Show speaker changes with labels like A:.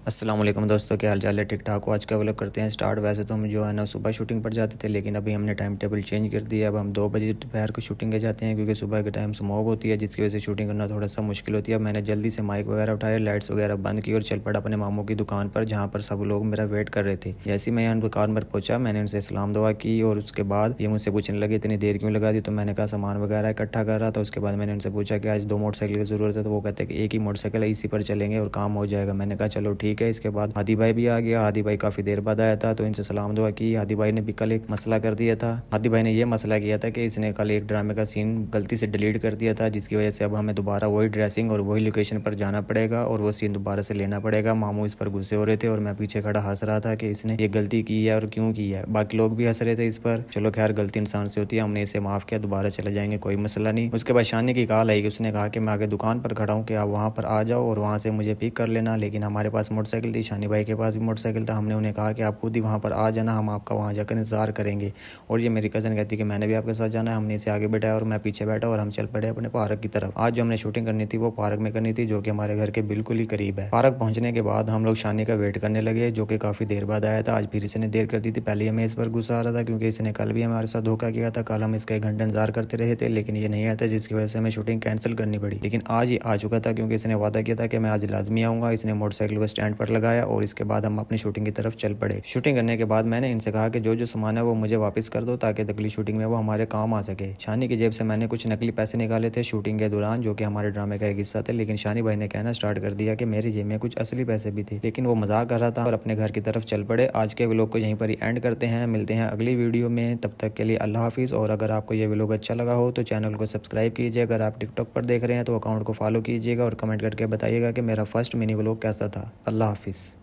A: अस्सलाम वालेकुम दोस्तों, क्या हाल चाल है? ठीक ठाक हो? आज का व्लॉग करते हैं स्टार्ट। वैसे तो हम जो है ना सुबह शूटिंग पर जाते थे, लेकिन अभी हमने टाइम टेबल चेंज कर दिया। अब हम 2 बजे दोपहर को शूटिंग के जाते हैं, क्योंकि सुबह के टाइम स्मॉग होती है, जिसकी वजह से शूटिंग करना थोड़ा सा मुश्किल होती है। अब मैंने जल्दी से माइक वगैरह उठाया, लाइट्स वगैरह बंद की और चल पड़ा अपने मामू की दुकान पर, जहाँ पर सब लोग मेरा वेट कर रहे थे। जैसे ही मैं यहाँ दुकान पर पहुंचा, मैंने उनसे सलाम दुआ की और उसके बाद ये मुझसे पूछने लगे इतनी देर क्यों लगा दी। तो मैंने कहा सामान वगैरह इकट्ठा कर रहा था। उसके बाद मैंने उनसे पूछा कि आज 2 मोटरसाइकिल की ज़रूरत है, तो वो कहते हैं कि एक ही मोटरसाइकिल है, इसी पर चलेंगे और काम हो जाएगा। मैंने कहा चलो ठीक है। इसके बाद हादी भाई भी आ गया। हादी भाई काफ़ी देर बाद आया था, तो इनसे सलाम दुआ की। हादी भाई ने भी कल एक मसला कर दिया था। हादी भाई ने ये मसला किया था कि इसने कल एक ड्रामे का सीन गलती से डिलीट कर दिया था, जिसकी वजह से अब हमें दोबारा वही ड्रेसिंग और वही लोकेशन पर जाना पड़ेगा और वो सीन दोबारा से लेना पड़ेगा। मामू इस पर गुस्से हो रहे थे और मैं पीछे खड़ा हंस रहा था कि इसने ये गलती की है और क्यों की है। बाकी लोग भी हंस रहे थे इस पर। चलो खैर, गलती इंसान से होती है, हमने इसे माफ़ किया, दोबारा चले जाएंगे, कोई मसला नहीं। उसके बाद शानी की कॉल आई कि उसने कहा कि मैं आगे दुकान पर खड़ा हूँ, कि आप वहाँ पर आ जाओ और वहाँ से मुझे पिक कर लेना। लेकिन हमारे पास मोटरसाइकिल थी, शानी भाई के पास भी मोटरसाइकिल था। हमने उन्हें कहा कि आप खुद ही वहाँ पर आ जाना, हम आपका वहाँ जाकर इंतजार करेंगे। और ये मेरी कज़न कहती कि मैंने भी आपके साथ जाना है। हमने इसे आगे बैठाया और मैं पीछे बैठा और हम चल पड़े अपने पार्क की तरफ। आज जो हमने शूटिंग करनी थी वो पार्क में करनी थी, जो कि हमारे घर के बिल्कुल ही करीब है। पार्क पहुंचने के बाद हम लोग शानी का वेट करने लगे, जो कि काफ़ी देर बाद आया था। आज फिर इसने देर कर दी थी। पहले हमें इस पर गुस्सा आ रहा था, क्योंकि इसने कल भी हमारे साथ धोखा किया था। कल हम इसका 1 घंटा इंतजार करते रहे थे, लेकिन ये नहीं आया था, जिसकी वजह से हमें शूटिंग कैंसिल करनी पड़ी। लेकिन आज ये आ चुका था, क्योंकि इसने वादा किया था कि मैं आज लाजमी आऊँगा। इसने मोटरसाइकिल को स्टैंड पर लगाया और इसके बाद हम अपनी शूटिंग की तरफ चल पड़े। शूटिंग करने के बाद मैंने इनसे कहा कि जो जो सामान है वो मुझे वापस कर दो, ताकि अगली शूटिंग में वो हमारे काम आ सके। शानी की जेब से मैंने कुछ नकली पैसे निकाले थे शूटिंग के दौरान, जो कि हमारे ड्रामे का एक हिस्सा थे। लेकिन शानी भाई ने कहना स्टार्ट कर दिया कि मेरी जेब में कुछ असली पैसे भी थे, लेकिन वो मजाक कर रहा था और अपने घर की तरफ चल पड़े। आज के व्लॉग को यहीं पर ही एंड करते हैं, मिलते हैं अगली वीडियो में। तब तक के लिए अल्लाह हाफिज़। और अगर आपको ये व्लॉग अच्छा लगा हो तो चैनल को सब्सक्राइब कीजिए। अगर आप टिकटॉक पर देख रहे हैं तो अकाउंट को फॉलो कीजिएगा और कमेंट करके बताइएगा कि मेरा फर्स्ट मिनी व्लॉग कैसा था। अल्लाह हाफिज़।